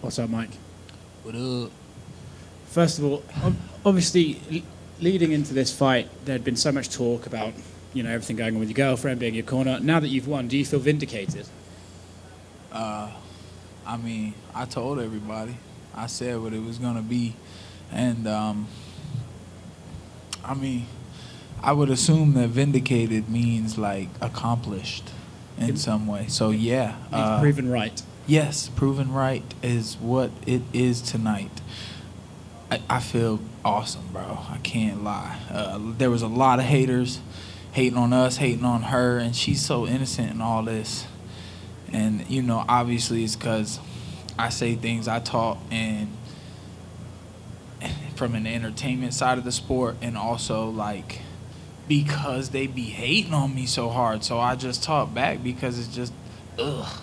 What's up, Mike? What up? First of all, obviously, leading into this fight, there had been so much talk about, everything going on with your girlfriend, being your corner. Now that you've won, do you feel vindicated? I mean, I told everybody. I said what it was going to be. And, I mean, I would assume that vindicated means, like, accomplished in some way. So, yeah. Proven right. Yes, proven right is what it is tonight. I feel awesome, bro. I can't lie. There was a lot of haters hating on us, hating on her, and she's so innocent in all this. And, obviously it's because I say things I talk and from an entertainment side of the sport, and also, like, because they be hating on me so hard. So I just talk back because it's just, ugh.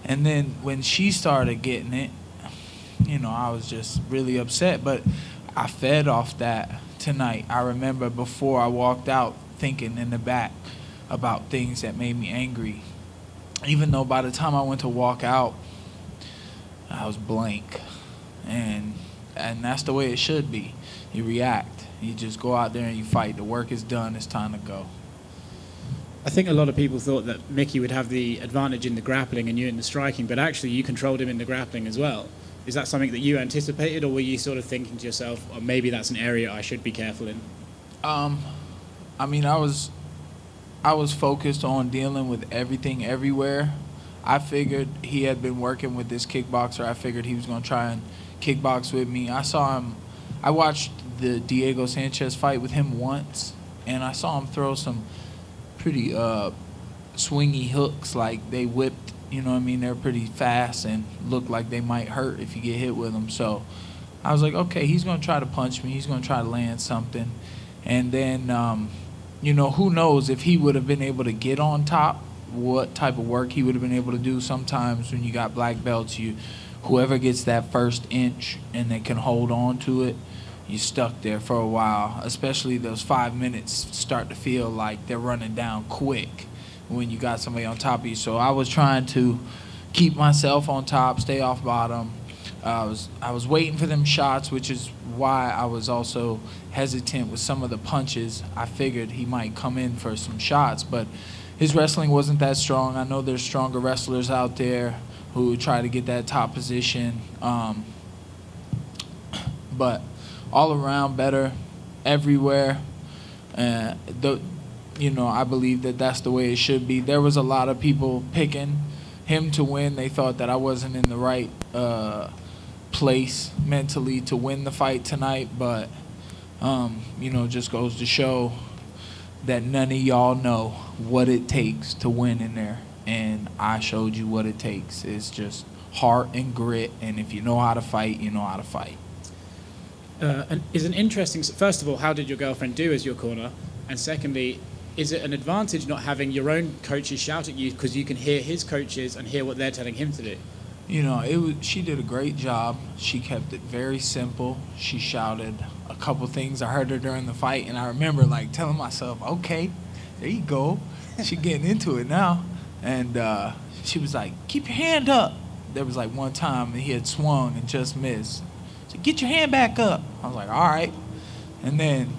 And then when she started getting it, I was just really upset. But I fed off that tonight. I remember before I walked out thinking in the back about things that made me angry. Even though by the time I went to walk out, I was blank. And that's the way it should be. You react. You just go out there and you fight. The work is done. It's time to go. I think a lot of people thought that Mickey would have the advantage in the grappling and you in the striking, but actually you controlled him in the grappling as well. Is that something that you anticipated, or were you sort of thinking to yourself, oh, maybe that's an area I should be careful in? I mean, I was focused on dealing with everything everywhere. I figured he had been working with this kickboxer. I figured he was going to try and kickbox with me. I watched the Diego Sanchez fight with him once, and I saw him throw some pretty swingy hooks. Like, they whipped, they're pretty fast and look like they might hurt if you get hit with them. So I was like, okay, he's going to try to punch me. He's going to try to land something. And then, who knows if he would have been able to get on top, what type of work he would have been able to do. Sometimes when you got black belts, whoever gets that first inch and they can hold on to it, you're stuck there for a while. Especially those 5 minutes start to feel like they're running down quick when you got somebody on top of you. So I was trying to keep myself on top, stay off bottom. I was waiting for them shots, which is why I was also hesitant with some of the punches. I figured he might come in for some shots, but his wrestling wasn't that strong. I know there's stronger wrestlers out there who try to get that top position. But all around better everywhere. I believe that that's the way it should be. There was a lot of people picking him to win. They thought that I wasn't in the right place mentally to win the fight tonight, but just goes to show that none of y'all know what it takes to win in there, and I showed you what it takes. It's just heart and grit, and if you know how to fight, you know how to fight. Is an interesting. First of all, how did your girlfriend do as your corner? And secondly, is it an advantage not having your own coaches shout at you because you can hear his coaches and hear what they're telling him to do? She did a great job. She kept it very simple. She shouted a couple things. I heard her during the fight, and I remember telling myself, okay, there you go. She getting into it now. And she was like, keep your hand up. There was one time that he had swung and just missed. She said, get your hand back up. I was like, all right. And then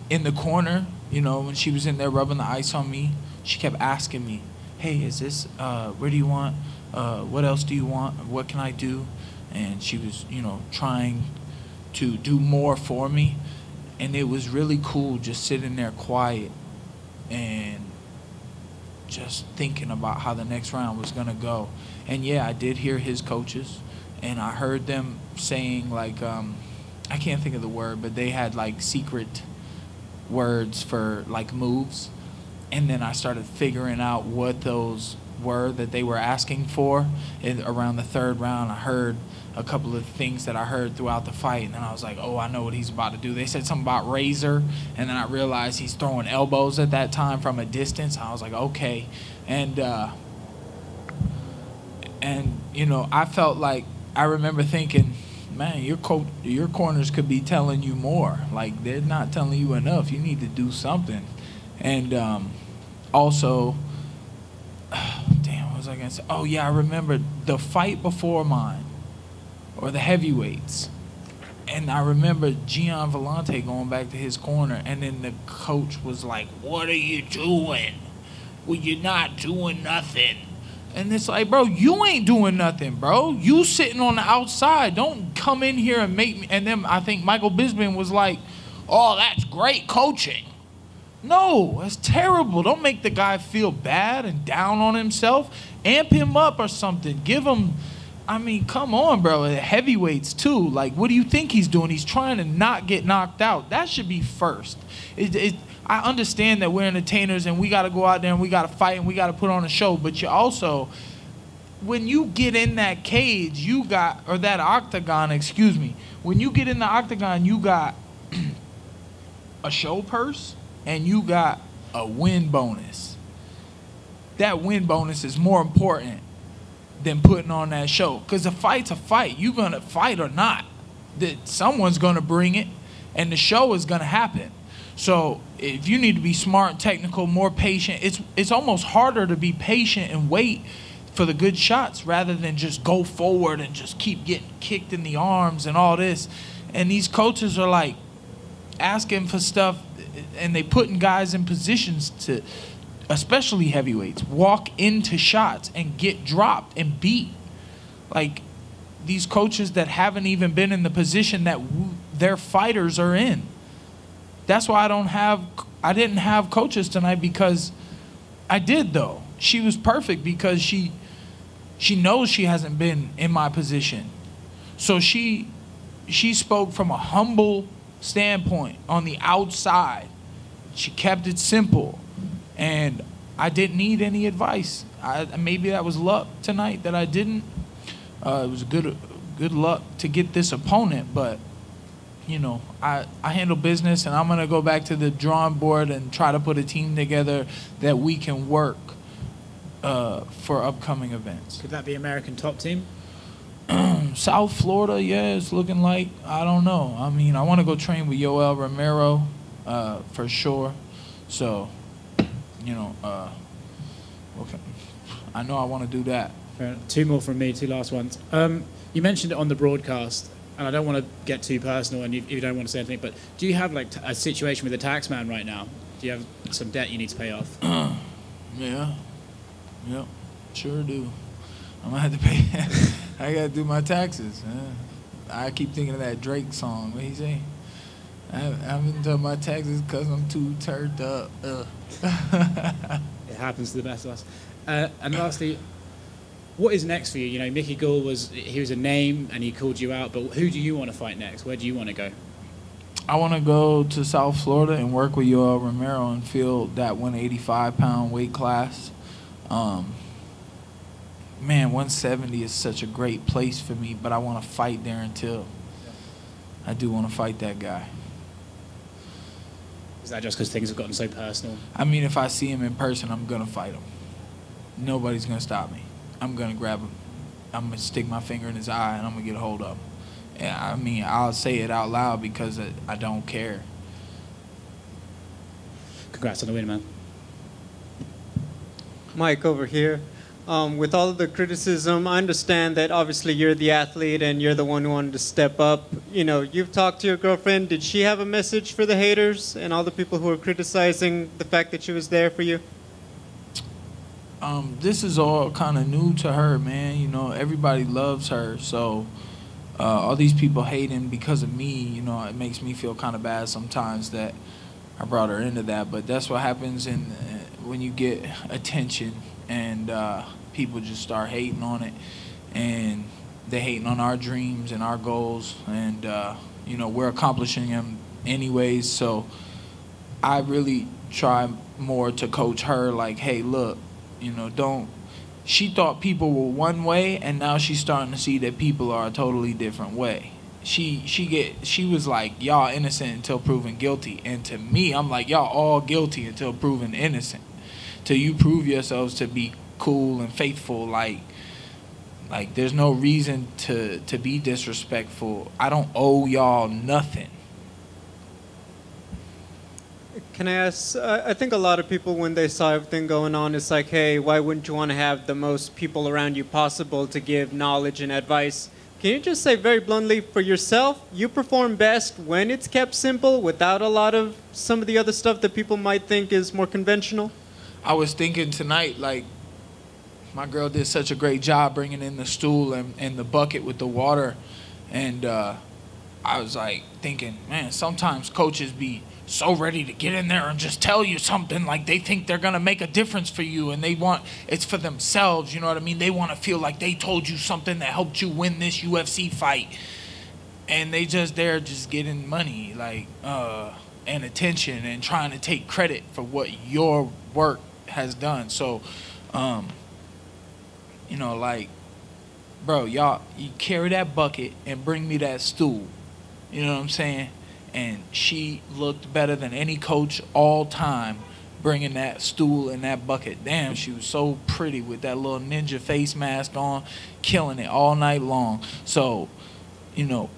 in the corner, when she was in there rubbing the ice on me, she kept asking me, hey, is this, where do you want? What else do you want? What can I do? And she was, trying to do more for me. And it was really cool just sitting there quiet and just thinking about how the next round was going to go. And, yeah, I did hear his coaches, and I heard them saying, I can't think of the word, but they had, secret words for, moves. And then I started figuring out what those were that they were asking for. And around the third round, I heard a couple of things that I heard throughout the fight, and then I was like, oh, I know what he's about to do. They said something about razor, and then I realized he's throwing elbows at that time from a distance. I was like, okay. And I felt like, I remember thinking, man, your corners could be telling you more. They're not telling you enough. You need to do something. And also, damn, what was I going to say? Oh, yeah, I remember the fight before mine. or the heavyweights. And I remember Gian Vellante going back to his corner, and then the coach was like, "What are you doing? Well, you're not doing nothing." And it's like, bro, you ain't doing nothing, bro. You sitting on the outside. Don't come in here and make me. And then I think Michael Bisping was like, "Oh, that's great coaching." No, that's terrible. Don't make the guy feel bad and down on himself. Amp him up or something. Give him, I mean, come on, bro. Heavyweights, too. Like, what do you think he's doing? He's trying to not get knocked out. That should be first. I understand that we're entertainers and we got to go out there and we got to fight and we got to put on a show. But you also, when you get in that cage, you got, or that octagon, excuse me. When you get in the octagon, you got a show purse and you got a win bonus. That win bonus is more important than putting on that show. Because a fight's a fight. You're going to fight or not. Someone's going to bring it, and the show is going to happen. So if you need to be smart, technical, more patient, it's almost harder to be patient and wait for the good shots rather than just go forward and just keep getting kicked in the arms and all this. And these coaches are like asking for stuff, and they putting guys in positions to, especially heavyweights, walk into shots and get dropped and beat. Like these coaches that haven't even been in the position that their fighters are in. That's why I didn't have coaches tonight, because I did though. She was perfect because she knows she hasn't been in my position. So she spoke from a humble standpoint on the outside. She kept it simple, and I didn't need any advice. Maybe that was luck tonight that I didn't. It was good luck to get this opponent, but you know, I handle business, and I'm gonna go back to the drawing board and try to put a team together that we can work for upcoming events. Could that be American top team? South Florida, yeah, it's looking like. I don't know. I mean, I want to go train with Yoel Romero for sure. So, you know, okay. I know I want to do that. Fair enough. Two more from me, two last ones. You mentioned it on the broadcast, and I don't want to get too personal, and you don't want to say anything, but do you have like a situation with a tax man right now? Do you have some debt you need to pay off? Yeah. Yep. Sure do. I'm going to have to pay. I got to do my taxes. I keep thinking of that Drake song. What he say? I haven't done my taxes because I'm too turned up. It happens to the best of us. And lastly, what is next for you? You know, Mickey Gall was a name and he called you out, but who do you want to fight next? Where do you want to go? I want to go to South Florida and work with Yoel Romero and fill that 185-pound weight class. Man, 170 is such a great place for me, but I want to fight there until I do want to fight that guy. Is that just because things have gotten so personal? I mean, if I see him in person, I'm going to fight him. Nobody's going to stop me. I'm going to grab him. I'm going to stick my finger in his eye, and I'm going to get a hold of him. And I mean, I'll say it out loud because I don't care. Congrats on the win, man. Mike over here. With all of the criticism, I understand that obviously you're the athlete and you're the one who wanted to step up. You know, you've talked to your girlfriend. Did she have a message for the haters and all the people who are criticizing the fact that she was there for you? This is all kind of new to her, man. You know, everybody loves her. So all these people hating because of me, you know, it makes me feel kind of bad sometimes that I brought her into that. But that's what happens when you get attention and people just start hating on it, and they're hating on our dreams and our goals, and you know, we're accomplishing them anyways. So I really try more to coach her, like, hey, look, you know, don't. She thought people were one way, and now she's starting to see that people are a totally different way. She was like, y'all innocent until proven guilty, and to me, I'm like, y'all all guilty until proven innocent. Till you prove yourselves to be cool and faithful, like there's no reason to be disrespectful. I don't owe y'all nothing. Can I ask, I think a lot of people, when they saw everything going on, it's like, hey, why wouldn't you want to have the most people around you possible to give knowledge and advice? Can you just say very bluntly, for yourself, you perform best when it's kept simple without a lot of some of the other stuff that people might think is more conventional? I was thinking tonight, like, my girl did such a great job bringing in the stool and the bucket with the water. And I was like thinking, man, sometimes coaches be so ready to get in there and just tell you something, like they think they're going to make a difference for you, and they want it's for themselves, you know what I mean? They want to feel like they told you something that helped you win this UFC fight, and they're just getting money, like, and attention, and trying to take credit for what your work has done. So, you know, like, bro, y'all, you carry that bucket and bring me that stool, you know what I'm saying? And she looked better than any coach all time bringing that stool and that bucket. Damn, she was so pretty with that little ninja face mask on, killing it all night long. So, you know,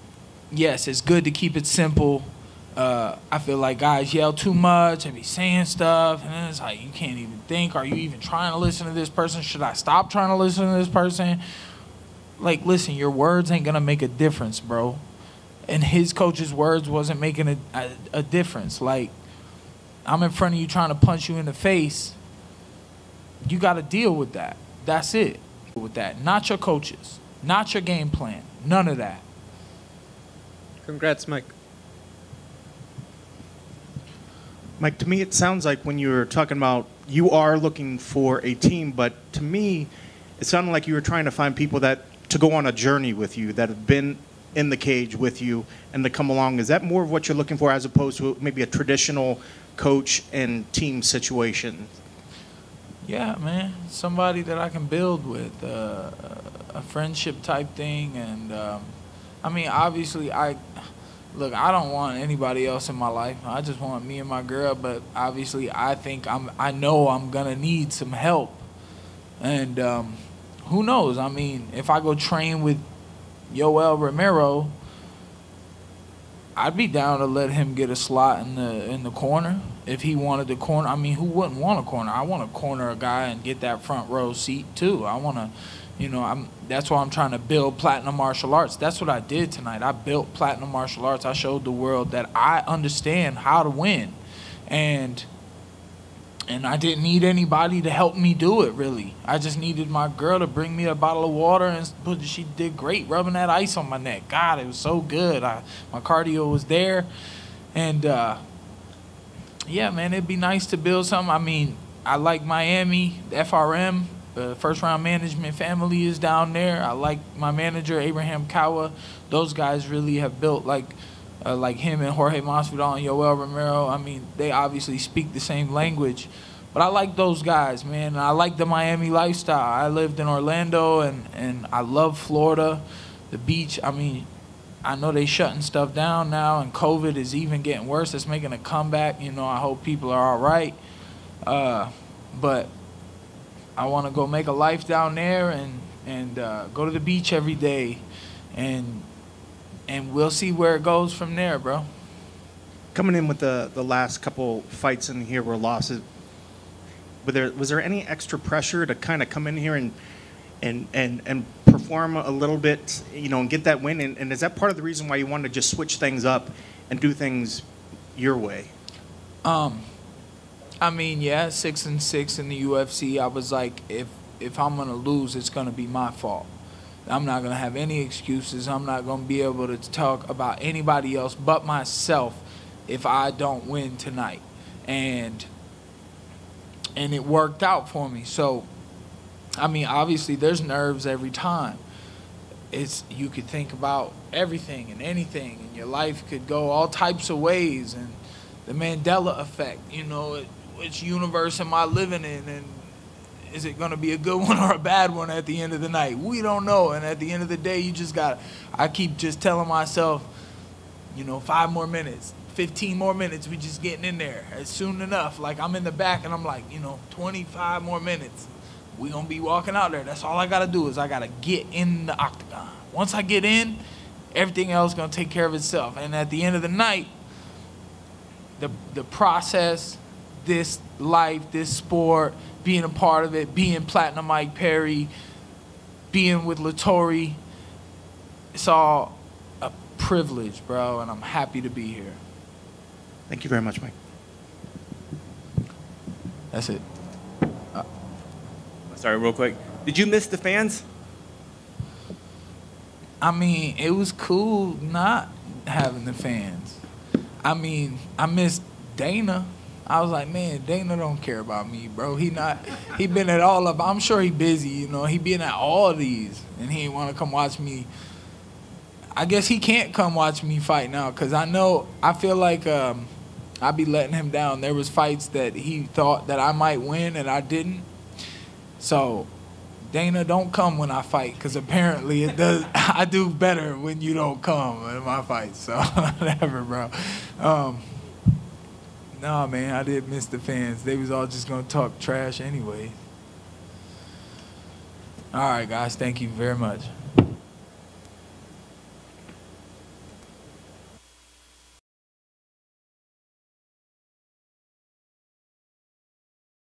yes, it's good to keep it simple. I feel like guys yell too much and be saying stuff, and then it's like you can't even think. Are you even trying to listen to this person? Should I stop trying to listen to this person? Like, listen, your words ain't going to make a difference, bro. And his coach's words wasn't making a difference. Like, I'm in front of you trying to punch you in the face. You got to deal with that. That's it. With that. Not your coaches. Not your game plan. None of that. Congrats, Mike. Mike, to me it sounds like when you were talking about you are looking for a team, but to me it sounded like you were trying to find people that to go on a journey with you, that have been in the cage with you and to come along. Is that more of what you're looking for as opposed to maybe a traditional coach and team situation? Yeah, man. Somebody that I can build with, a friendship type thing. And, I mean, obviously, I don't want anybody else in my life. I just want me and my girl. But obviously, I know I'm going to need some help. And who knows? I mean, if I go train with Yoel Romero, I'd be down to let him get a slot in the corner if he wanted the corner. I mean, who wouldn't want a corner? I want to corner a guy and get that front row seat too. I want to, you know, that's why I'm trying to build Platinum Martial Arts. That's what I did tonight. I built Platinum Martial Arts. I showed the world that I understand how to win, and I didn't need anybody to help me do it, really. I just needed my girl to bring me a bottle of water, and she did great rubbing that ice on my neck. God, it was so good. My cardio was there. And, yeah, man, it'd be nice to build something. I mean, I like Miami, the FRM, the First Round Management family is down there. I like my manager, Abraham Kawa. Those guys really have built, like him and Jorge Masvidal and Yoel Romero. I mean, they obviously speak the same language. But I like those guys, man. And I like the Miami lifestyle. I lived in Orlando, and I love Florida, the beach. I mean, I know they shutting stuff down now, and COVID is even getting worse. It's making a comeback. You know, I hope people are all right. But I want to go make a life down there and go to the beach every day, and we'll see where it goes from there, bro. Coming in with the last couple fights in here were losses. Was there any extra pressure to kind of come in here and perform a little bit, you know, and get that win? And is that part of the reason why you wanted to just switch things up and do things your way? I mean, yeah, 6-6 in the UFC. I was like, if I'm gonna lose, it's gonna be my fault. I'm not gonna have any excuses. I'm not gonna be able to talk about anybody else but myself if I don't win tonight. And it worked out for me. So, I mean, obviously there's nerves every time. You could think about everything and anything, and your life could go all types of ways. And the Mandela effect, you know, which universe am I living in, and is it going to be a good one or a bad one at the end of the night? We don't know. And at the end of the day, I keep just telling myself, you know, 5 more minutes, 15 more minutes, we just getting in there. It's soon enough. Like, I'm in the back, and I'm like, you know, 25 more minutes. We going to be walking out there. That's all I got to do is I got to get in the octagon. Once I get in, everything else going to take care of itself. And at the end of the night, the process, this life, this sport, being a part of it, being Platinum Mike Perry, being with Lattori, it's all a privilege, bro, and I'm happy to be here. Thank you very much, Mike. That's it. Sorry, real quick. Did you miss the fans? I mean, it was cool not having the fans. I mean, I missed Dana. I was like, man, Dana don't care about me, bro. He been at all of, I'm sure he busy, you know. He been at all these, and he ain't want to come watch me. I guess he can't come watch me fight now, because I feel like I be letting him down. There was fights that he thought that I might win, and I didn't. So, Dana, don't come when I fight, because apparently it does. I do better when you don't come in my fights. So, whatever, bro. No, man, I did miss the fans. They was all just going to talk trash anyway. All right, guys, thank you very much.